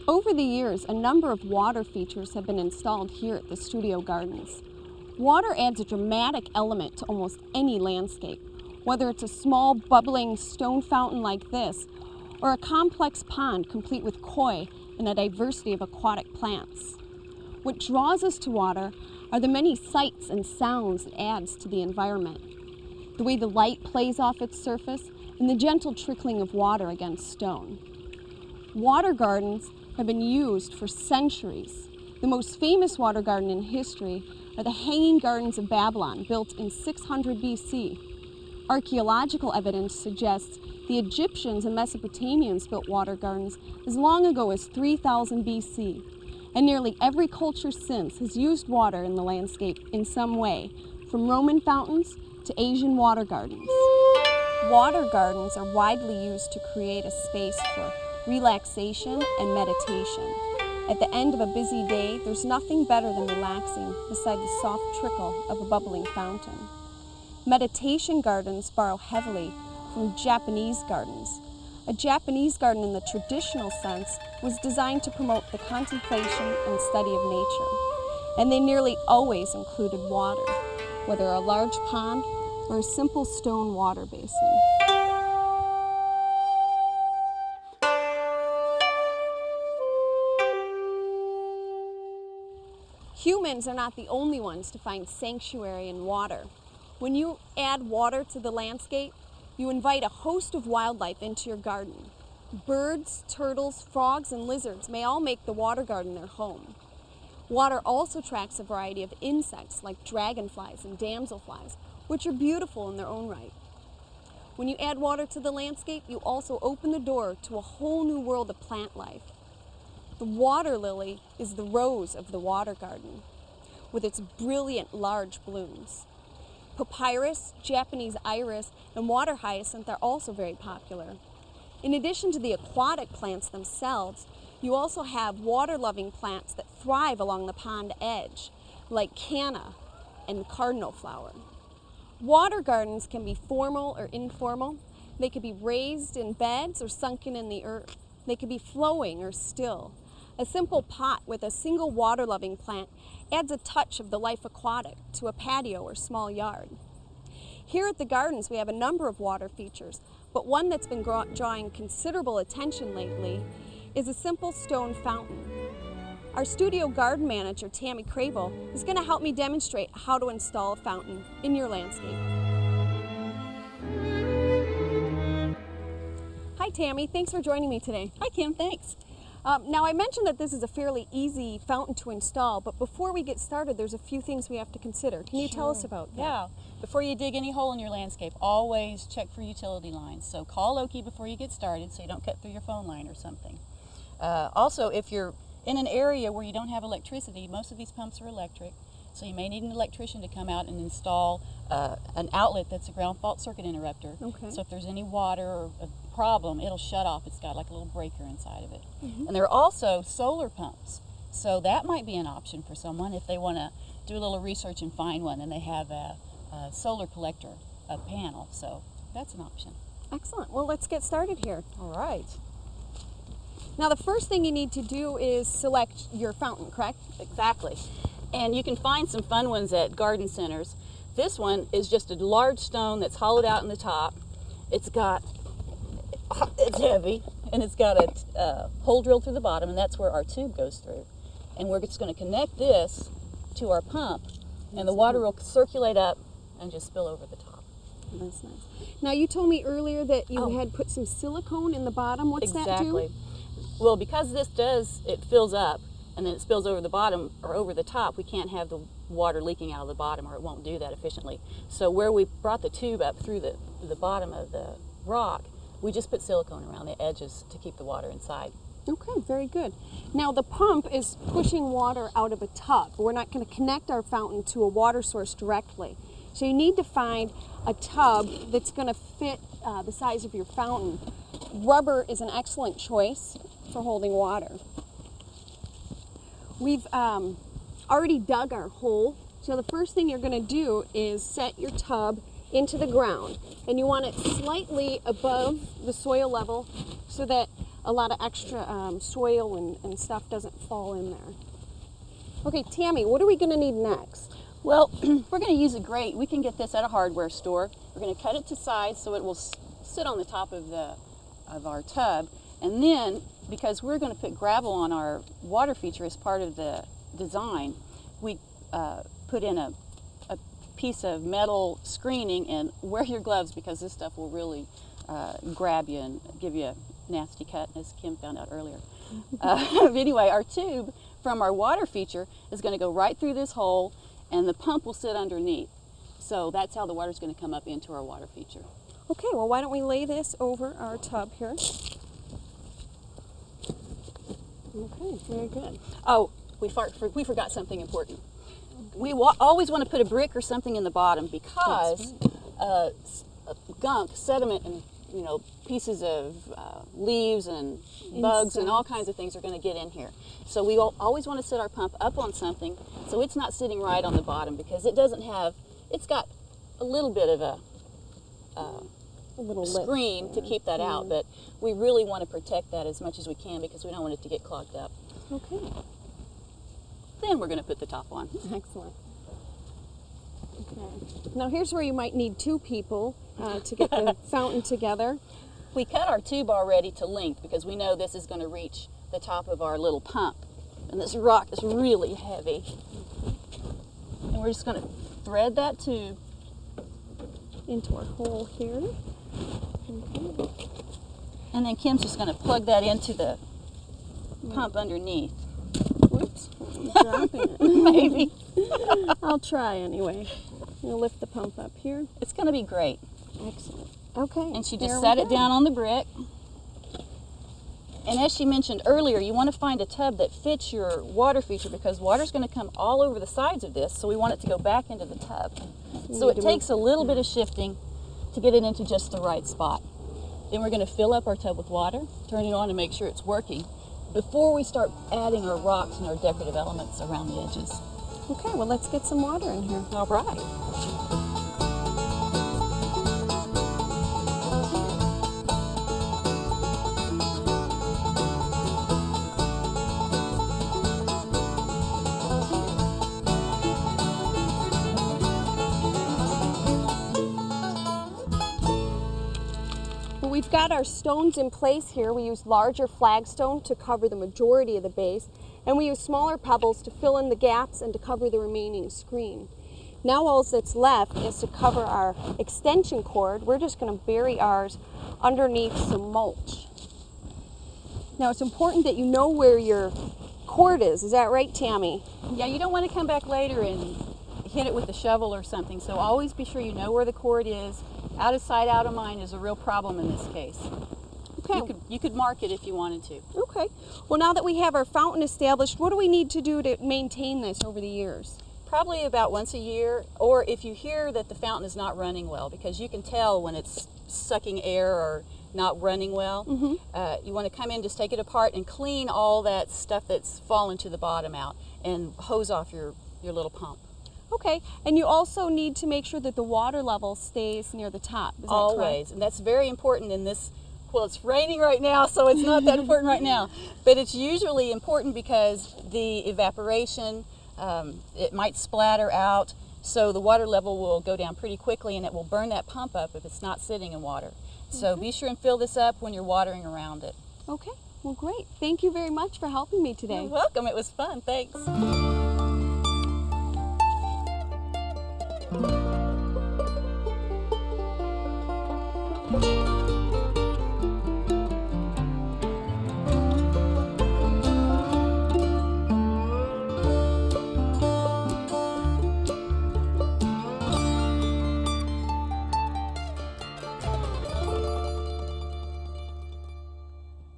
Over the years, a number of water features have been installed here at the studio gardens. Water adds a dramatic element to almost any landscape, whether it's a small bubbling stone fountain like this, or a complex pond complete with koi and a diversity of aquatic plants. What draws us to water are the many sights and sounds it adds to the environment. The way the light plays off its surface and the gentle trickling of water against stone. Water gardens have been used for centuries. The most famous water garden in history are the Hanging Gardens of Babylon, built in 600 BC. Archaeological evidence suggests the Egyptians and Mesopotamians built water gardens as long ago as 3000 BC, and nearly every culture since has used water in the landscape in some way, from Roman fountains to Asian water gardens. Water gardens are widely used to create a space for relaxation and meditation. At the end of a busy day, there's nothing better than relaxing beside the soft trickle of a bubbling fountain. Meditation gardens borrow heavily from Japanese gardens. A Japanese garden in the traditional sense was designed to promote the contemplation and study of nature, and they nearly always included water, whether a large pond or a simple stone water basin. Humans are not the only ones to find sanctuary in water. When you add water to the landscape, you invite a host of wildlife into your garden. Birds, turtles, frogs, and lizards may all make the water garden their home. Water also attracts a variety of insects like dragonflies and damselflies, which are beautiful in their own right. When you add water to the landscape, you also open the door to a whole new world of plant life. The water lily is the rose of the water garden, with its brilliant large blooms. Papyrus, Japanese iris, and water hyacinth are also very popular. In addition to the aquatic plants themselves, you also have water-loving plants that thrive along the pond edge, like canna and cardinal flower. Water gardens can be formal or informal. They could be raised in beds or sunken in the earth. They could be flowing or still. A simple pot with a single water-loving plant adds a touch of the life aquatic to a patio or small yard. Here at the gardens, we have a number of water features, but one that's been drawing considerable attention lately is a simple stone fountain. Our studio garden manager, Tami Krehbiel, is going to help me demonstrate how to install a fountain in your landscape. Hi Tami, thanks for joining me today. Hi Kim, thanks. Now I mentioned that this is a fairly easy fountain to install, but before we get started, there's a few things we have to consider. Can you tell us about that? Yeah, before you dig any hole in your landscape, always check for utility lines. So call Okie before you get started so you don't cut through your phone line or something. Also, if you're in an area where you don't have electricity, most of these pumps are electric, so you may need an electrician to come out and install an outlet that's a ground fault circuit interrupter. Okay. So if there's any water or a problem, it'll shut off. It's got like a little breaker inside of it. Mm-hmm. And there are also solar pumps, so that might be an option for someone if they want to do a little research and find one, and they have a solar collector, a panel, so that's an option. Excellent. Well, let's get started here. All right. Now the first thing you need to do is select your fountain, correct? Exactly. And you can find some fun ones at garden centers. This one is just a large stone that's hollowed out in the top. It's heavy, and it's got a hole drilled through the bottom, and that's where our tube goes through. And we're just going to connect this to our pump, and the water will circulate up and just spill over the top. That's nice. Now you told me earlier that you had put some silicone in the bottom. What's that do? Exactly. Well, because it fills up and then it spills over the bottom or over the top, we can't have the water leaking out of the bottom, or it won't do that efficiently. So where we brought the tube up through the bottom of the rock, we just put silicone around the edges to keep the water inside. Okay, very good. Now the pump is pushing water out of a tub. We're not going to connect our fountain to a water source directly. So you need to find a tub that's going to fit the size of your fountain. Rubber is an excellent choice for holding water. We've already dug our hole, so the first thing you're going to do is set your tub into the ground, and you want it slightly above the soil level so that a lot of extra soil and stuff doesn't fall in there. Okay, Tammy, what are we gonna need next? Well, we're going to use a grate. We can get this at a hardware store. We're going to cut it to size so it will sit on the top of our tub. And then, because we're going to put gravel on our water feature as part of the design, we put in a piece of metal screening, and wear your gloves because this stuff will really grab you and give you a nasty cut, as Kim found out earlier. Anyway, our tube from our water feature is going to go right through this hole, and the pump will sit underneath. So that's how the water is going to come up into our water feature. Okay, well, why don't we lay this over our tub here? Okay, very good. Oh, we forgot something important. We always want to put a brick or something in the bottom because gunk, sediment, and pieces of leaves and bugs and all kinds of things are going to get in here. So we always want to set our pump up on something so it's not sitting right on the bottom, because it's got a little bit of a screen to keep that out, but we really want to protect that as much as we can because we don't want it to get clogged up. Okay. Then we're going to put the top on. Excellent. Okay. Now here's where you might need two people to get the fountain together. We cut our tube already to length because we know this is going to reach the top of our little pump. And this rock is really heavy. And we're just going to thread that tube into our hole here. Okay. And then Kim's just going to plug that into the pump underneath. Whoops, I'm dropping it. Maybe. I'll try anyway. We'll lift the pump up here. It's going to be great. Excellent. Okay. And she just set it down on the brick. And as she mentioned earlier, you want to find a tub that fits your water feature because water's going to come all over the sides of this, so we want it to go back into the tub. So it takes a little bit of shifting to get it into just the right spot. Then we're going to fill up our tub with water, turn it on and make sure it's working before we start adding our rocks and our decorative elements around the edges. Okay, well, let's get some water in here. All right. We've got our stones in place here. We use larger flagstone to cover the majority of the base, and we use smaller pebbles to fill in the gaps and to cover the remaining screen. Now all that's left is to cover our extension cord. We're just going to bury ours underneath some mulch. Now it's important that you know where your cord is. Is that right, Tammy? Yeah, you don't want to come back later and hit it with a shovel or something, so always be sure you know where the cord is. Out of sight, out of mind is a real problem in this case. Okay. You could mark it if you wanted to. Okay. Well, now that we have our fountain established, what do we need to do to maintain this over the years? Probably about once a year, or if you hear that the fountain is not running well, because you can tell when it's sucking air or not running well, you want to come in, just take it apart and clean all that stuff that's fallen to the bottom out and hose off your little pump. Okay, and you also need to make sure that the water level stays near the top. Is that Always, correct? And that's very important in this. Well, it's raining right now, so it's not that important right now. But it's usually important because the evaporation, it might splatter out, so the water level will go down pretty quickly and it will burn that pump up if it's not sitting in water. So be sure and fill this up when you're watering around it. Okay, well great. Thank you very much for helping me today. You're welcome, it was fun, thanks.